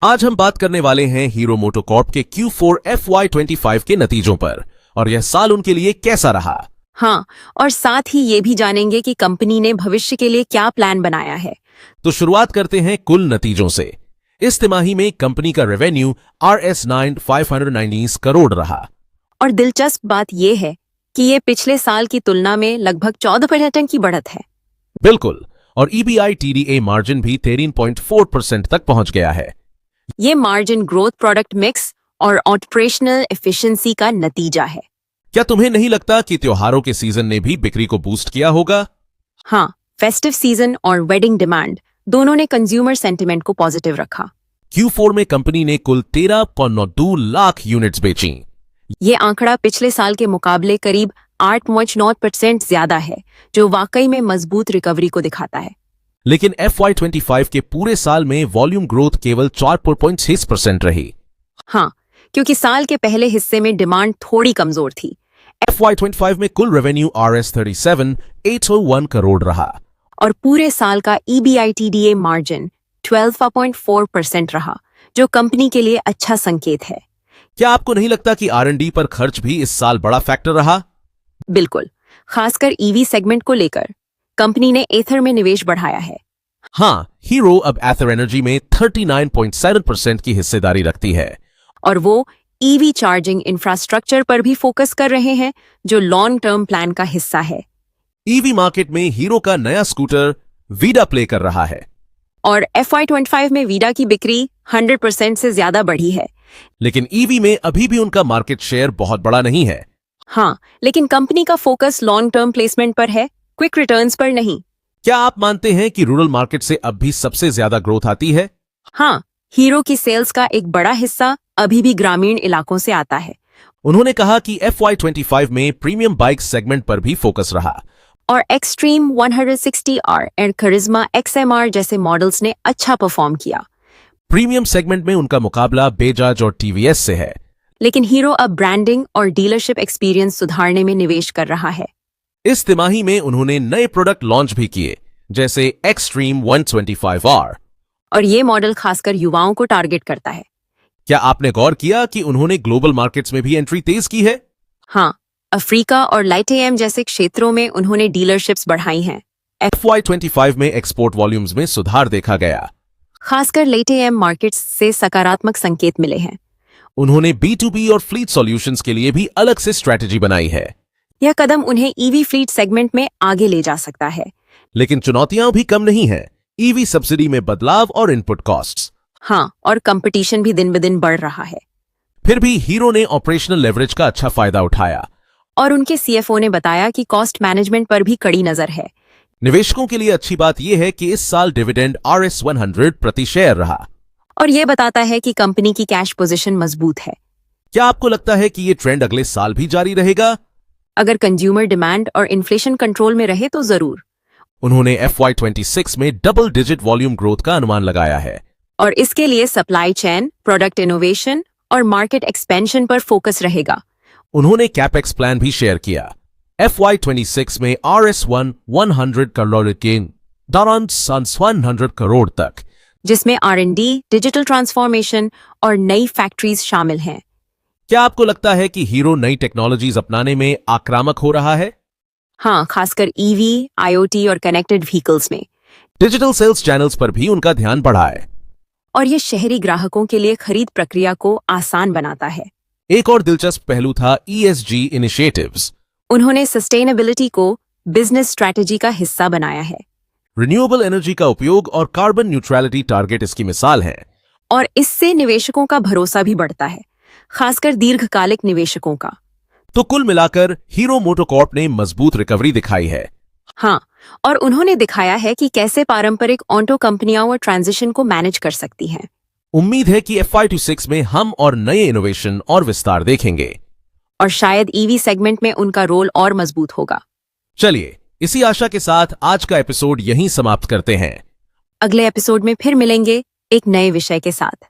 आज हम बात करने वाले हैं हीरो मोटोकॉर्प के Q4 FY25 के नतीजों पर और यह साल उनके लिए कैसा रहा। हाँ, और साथ ही ये भी जानेंगे कि कंपनी ने भविष्य के लिए क्या प्लान बनाया है। तो शुरुआत करते हैं कुल नतीजों से। इस तिमाही में कंपनी का रेवेन्यू RS9 519 करोड़ रहा। और दिलचस्प बात यह है कि ये पिछले साल की तुलना में लगभग 14% की बढ़त है। बिल्कुल, और EBITDA मार्जिन भी 13.4% तक पहुंच गया है। ये मार्जिन ग्रोथ, प्रोडक्ट मिक्स और ऑपरेशनल एफिशिएंसी का नतीजा है। क्या तुम्हें नहीं लगता कि त्योहारों के सीजन ने भी बिक्री को बूस्ट किया होगा? हाँ, फेस्टिव सीजन और वेडिंग डिमांड दोनों ने कंज्यूमर सेंटिमेंट को पॉजिटिव रखा। Q4 में कंपनी ने कुल 13.2 लाख यूनिट्स बेची। ये आंकड़ा पिछले साल के मुकाबले करीब 8.9% ज्यादा है, जो वाकई में मजबूत रिकवरी को दिखाता है। लेकिन FY25 के पूरे साल में वॉल्यूम ग्रोथ केवल 4.6% रही। हाँ, क्योंकि साल के पहले हिस्से में डिमांड थोड़ी कमजोर थी। FY25 में कुल रेवेन्यू RS37 801 करोड़ रहा और पूरे साल का EBITDA मार्जिन 12.4% रहा, जो कंपनी के लिए अच्छा संकेत है। क्या आपको नहीं लगता कि R&D पर खर्च भी इस साल बड़ा फैक्टर रहा? बिल्कुल, खासकर EV सेगमेंट को लेकर कंपनी ने एथर में निवेश बढ़ाया है। हाँ, हीरो अब एथर एनर्जी में 39.7% की हिस्सेदारी रखती है और वो EV चार्जिंग इंफ्रास्ट्रक्चर पर भी फोकस कर रहे हैं, जो लॉन्ग टर्म प्लान का हिस्सा है। EV मार्केट में हीरो का नया स्कूटर वीडा प्ले कर रहा है और FY25 में वीडा की बिक्री 100% से ज्यादा बढ़ी है। लेकिन EV में अभी भी उनका मार्केट शेयर बहुत बड़ा नहीं है। हाँ, लेकिन कंपनी का फोकस लॉन्ग टर्म प्लेसमेंट पर है, क्विक रिटर्न्स पर नहीं। क्या आप मानते हैं कि रूरल मार्केट से अब भी सबसे ज्यादा ग्रोथ आती है? हाँ, हीरो की सेल्स का एक बड़ा हिस्सा अभी भी ग्रामीण इलाकों से आता है। उन्होंने कहा कि FY25 में प्रीमियम बाइक सेगमेंट पर भी फोकस रहा और एक्सट्रीम 160R और करिश्मा XMR जैसे मॉडल्स ने अच्छा परफॉर्म किया। प्रीमियम सेगमेंट में उनका मुकाबला बजाज और TVS से है। लेकिन हीरो अब ब्रांडिंग और डीलरशिप एक्सपीरियंस सुधारने में निवेश कर रहा है। इस तिमाही में उन्होंने नए प्रोडक्ट लॉन्च भी किए, जैसे एक्सट्रीम 125R। और ये मॉडल खासकर युवाओं को टारगेट करता है। क्या आपने गौर किया कि उन्होंने ग्लोबल मार्केट्स में भी एंट्री तेज की है? हाँ, अफ्रीका और LATAM जैसे क्षेत्रों में उन्होंने डीलरशिप्स बढ़ाई हैं। FY25 में एक्सपोर्ट वॉल्यूम्स में सुधार देखा गया। खासकर LATAM मार्केट्स से सकारात्मक संकेत मिले हैं। उन्होंने B2B और फ्लीट सॉल्यूशंस के लिए भी अलग से स्ट्रैटेजी बनाई है। यह कदम उन्हें EV फ्लीट सेगमेंट में आगे ले जा सकता है। लेकिन चुनौतियां भी कम नहीं है। EV सब्सिडी में बदलाव और इनपुट कॉस्ट्स। हाँ, और कंपटीशन भी दिन ब दिन बढ़ रहा है। फिर भी हीरो ने ऑपरेशनल लेवरेज का अच्छा फायदा उठाया और उनके CFO ने बताया कि कॉस्ट मैनेजमेंट पर भी कड़ी नजर है। निवेशकों के लिए अच्छी बात यह है कि इस साल डिविडेंड RS100 प्रति शेयर रहा और यह बताता है कि कंपनी की कैश पोजीशन मजबूत है। क्या आपको लगता है कि ये ट्रेंड अगले साल भी जारी रहेगा? अगर कंज्यूमर डिमांड और इन्फ्लेशन कंट्रोल में रहे तो जरूर। उन्होंने FY26 में डबल डिजिट वॉल्यूम ग्रोथ का अनुमान लगाया है और इसके लिए सप्लाई चेन, प्रोडक्ट इनोवेशन और मार्केट एक्सपेंशन पर फोकस रहेगा। उन्होंने कैपेक्स प्लान भी शेयर किया। FY26 में RS1 100 करोड़ के दौरान 100 करोड़ तक, जिसमें R&D, डिजिटल ट्रांसफॉर्मेशन और नई फैक्ट्रीज शामिल हैं। क्या आपको लगता है कि हीरो नई टेक्नोलॉजीज अपनाने में आक्रामक हो रहा है? हाँ, खासकर EV, IoT और कनेक्टेड व्हीकल्स में। डिजिटल सेल्स चैनल्स पर भी उनका ध्यान बढ़ा है और ये शहरी ग्राहकों के लिए खरीद प्रक्रिया को आसान बनाता है। एक और दिलचस्प पहलू था ESG इनिशिएटिव्स। उन्होंने सस्टेनेबिलिटी को बिजनेस स्ट्रैटेजी का हिस्सा बनाया है। रिन्यूएबल एनर्जी का उपयोग और कार्बन न्यूट्रलिटी टारगेट इसकी मिसाल है। और इससे निवेशकों का भरोसा भी बढ़ता है, खासकर दीर्घकालिक निवेशकों का। तो कुल मिलाकर हीरो मोटोकॉर्प ने मजबूत रिकवरी दिखाई है। हाँ, और उन्होंने दिखाया है कि कैसे पारंपरिक ऑटो कंपनियां और ट्रांजिशन को मैनेज कर सकती हैं। उम्मीद है कि FY26 में हम और नए इनोवेशन और विस्तार देखेंगे और शायद EV सेगमेंट में उनका रोल और मजबूत होगा। चलिए, इसी आशा के साथ आज का एपिसोड यहीं समाप्त करते हैं। अगले एपिसोड में फिर मिलेंगे एक नए विषय के साथ।